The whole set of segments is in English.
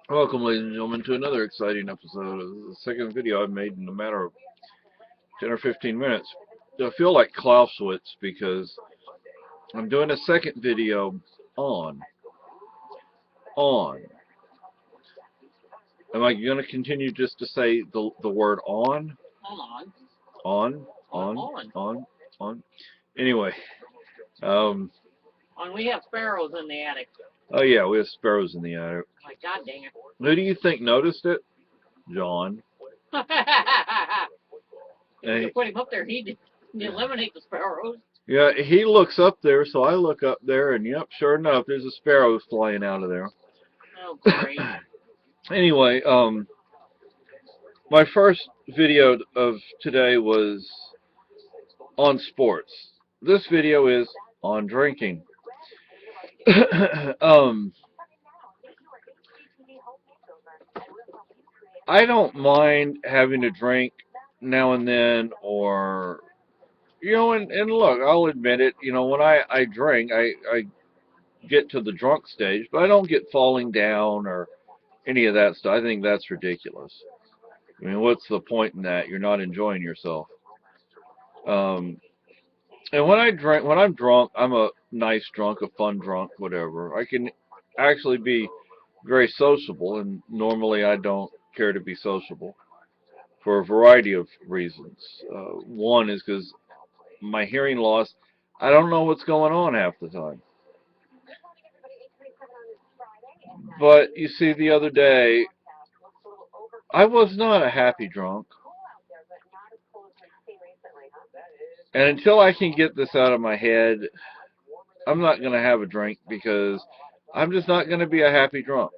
Welcome, ladies and gentlemen, to another exciting episode of the second video I've made in a matter of 10 or 15 minutes. I feel like Clausewitz because I'm doing a second video on. On. Am I going to continue just to say the word on? On. On? On? On. On? On? Anyway. Um, On. We have sparrows in the attic. oh, yeah, we have sparrows in the attic. Like, God dang it. Who do you think noticed it? John. If you put him up there, he'd eliminate the sparrows. Yeah, he looks up there, so I look up there, and yep, sure enough, there's a sparrow flying out of there. Oh, great. Anyway, my first video of today was on sports. This video is on drinking. I don't mind having a drink now and then, or and look, I'll admit it. When I drink, I get to the drunk stage, but I don't get falling down or any of that stuff. I think that's ridiculous. I mean, what's the point in that? You're not enjoying yourself. Um, and when I'm drunk, I'm a nice drunk, a fun drunk, whatever. I can actually be very sociable, and normally I don't care to be sociable for a variety of reasons. One is because my hearing loss, I don't know what's going on half the time. But you see, the other day, I was not a happy drunk. And until I can get this out of my head, I'm not going to have a drink because I'm just not going to be a happy drunk.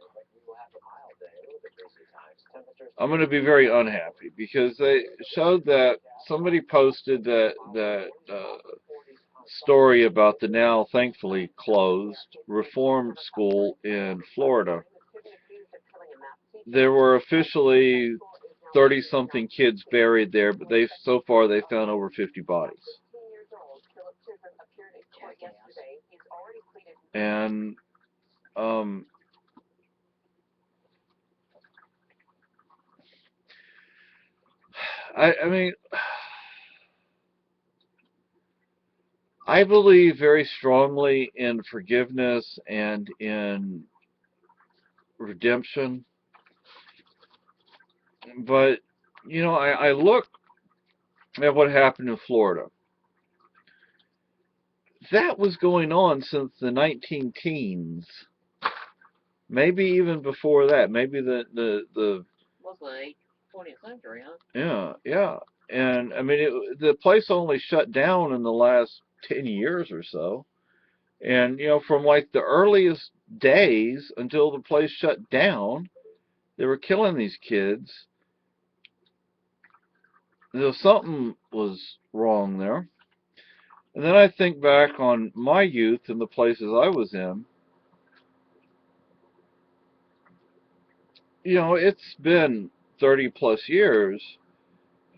I'm going to be very unhappy because they showed that somebody posted that story about the now thankfully closed reform school in Florida. There were officially 30-something kids buried there, but so far they found over 50 bodies. And I mean, I believe very strongly in forgiveness and in redemption. But, I look at what happened in Florida. That was going on since the 19 teens. Maybe even before that. Maybe the Was the 20th century, huh? yeah. And, I mean, the place only shut down in the last 10 years or so. And, from like the earliest days until the place shut down, they were killing these kids. Something was wrong there. And then I think back on my youth and the places I was in. It's been 30 plus years,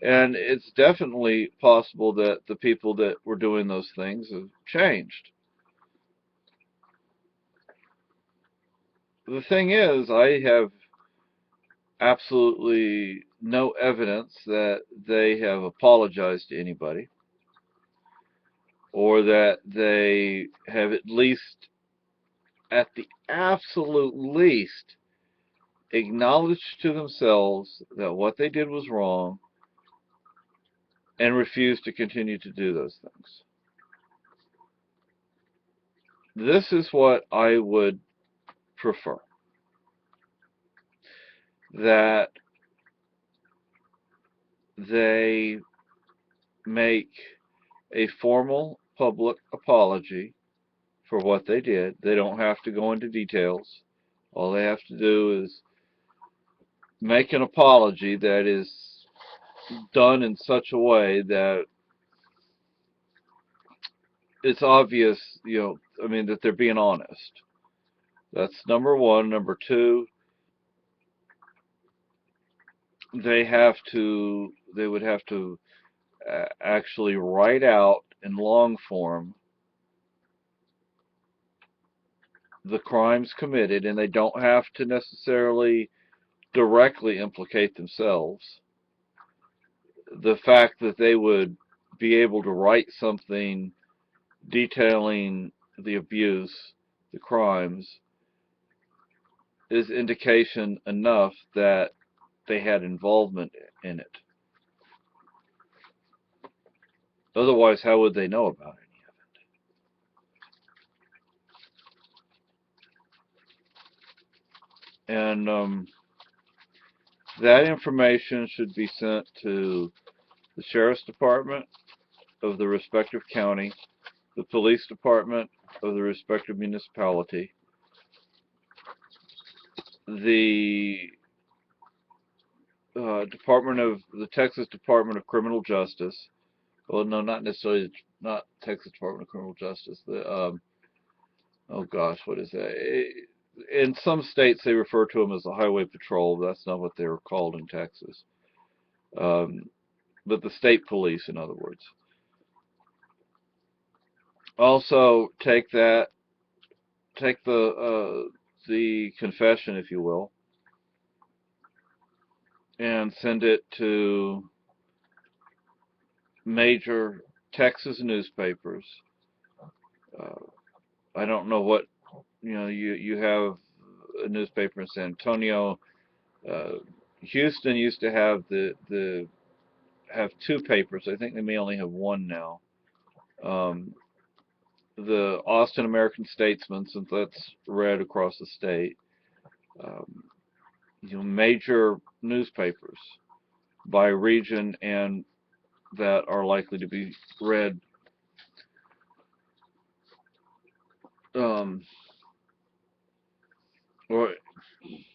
and it's definitely possible that the people that were doing those things have changed. The thing is, I have absolutely no evidence that they have apologized to anybody, or that they have at the absolute least, acknowledged to themselves that what they did was wrong and refused to continue to do those things. This is what I would prefer. That they make a formal public apology for what they did. They don't have to go into details. All they have to do is make an apology that is done in such a way that it's obvious, I mean, that they're being honest. That's number one. Number two, they would have to actually write out in long form the crimes committed, and they don't have to necessarily directly implicate themselves. The fact that they would be able to write something detailing the abuse, the crimes, is indication enough that they had involvement in it. Otherwise, how would they know about any of it? And that information should be sent to the sheriff's department of the respective county, the police department of the respective municipality, the Texas Department of Criminal Justice. Well, no, not necessarily, not Texas Department of Criminal Justice. Oh gosh, what is that? In some states, they refer to them as the Highway Patrol. But that's not what they were called in Texas. But the state police, in other words. Also, take the confession, if you will, and send it to major Texas newspapers. I don't know what, you have a newspaper in San Antonio. Houston used to have have two papers. I think they may only have one now. The Austin American Statesman, since that's read across the state. Major newspapers by region and that are likely to be read. And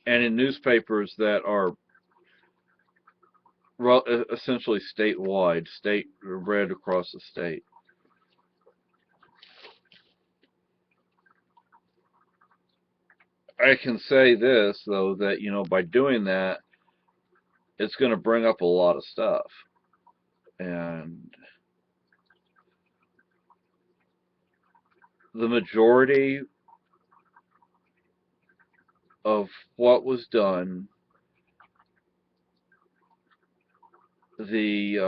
in newspapers that are essentially statewide, read across the state. I can say this, though, that, by doing that, it's going to bring up a lot of stuff. And the majority of what was done, the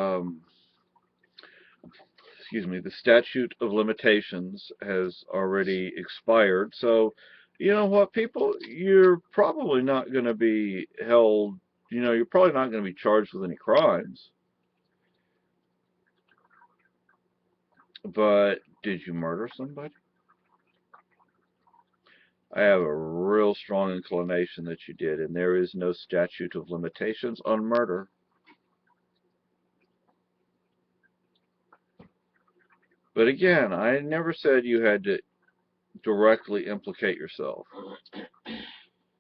statute of limitations has already expired. So, you know what, people, you're probably not going to be held, you're probably not going to be charged with any crimes. But did you murder somebody? I have a real strong inclination that you did, and there is no statute of limitations on murder. But again, I never said you had to directly implicate yourself.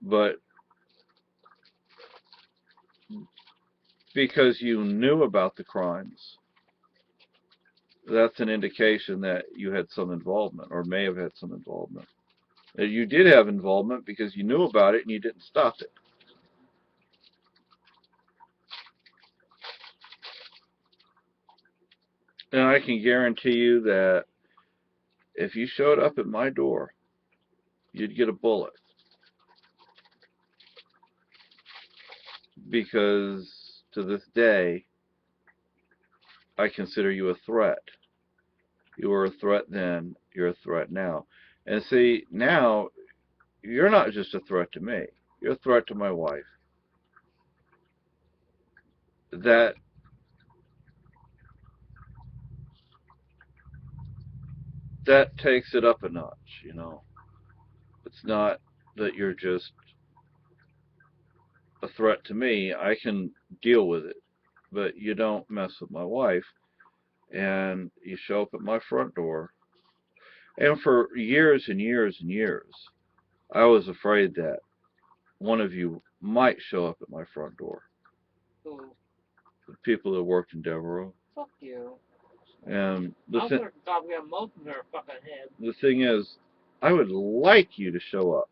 But because you knew about the crimes, that's an indication that you had some involvement, or may have had some involvement. You did have involvement because you knew about it and you didn't stop it. And I can guarantee you that if you showed up at my door, you'd get a bullet. Because to this day, I consider you a threat. You were a threat then, you're a threat now. And see, now, you're not just a threat to me. You're a threat to my wife. That takes it up a notch, It's not that you're just a threat to me. I can deal with it. But you don't mess with my wife, and you show up at my front door. And for years and years and years, I was afraid that one of you might show up at my front door. Who? The people that worked in Devereaux. Fuck you. And I would have thought we had most of their fucking heads. the thing is, I would like you to show up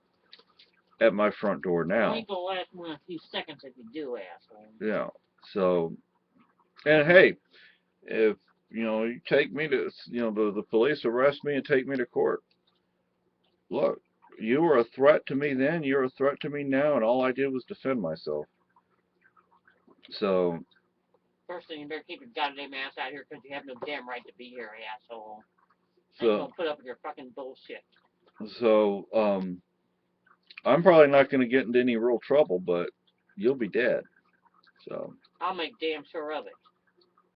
at my front door now. I ain't gonna last more than a few seconds if you do, asshole. Yeah. So, and hey, if you take me to, the police arrest me and take me to court. Look, you were a threat to me then, you're a threat to me now, and all I did was defend myself. So, First thing, you better keep your goddamn ass out here because you have no damn right to be here, asshole. I ain't so, gonna put up with your fucking bullshit. so, I'm probably not going to get into any real trouble, but you'll be dead. So, I'll make damn sure of it.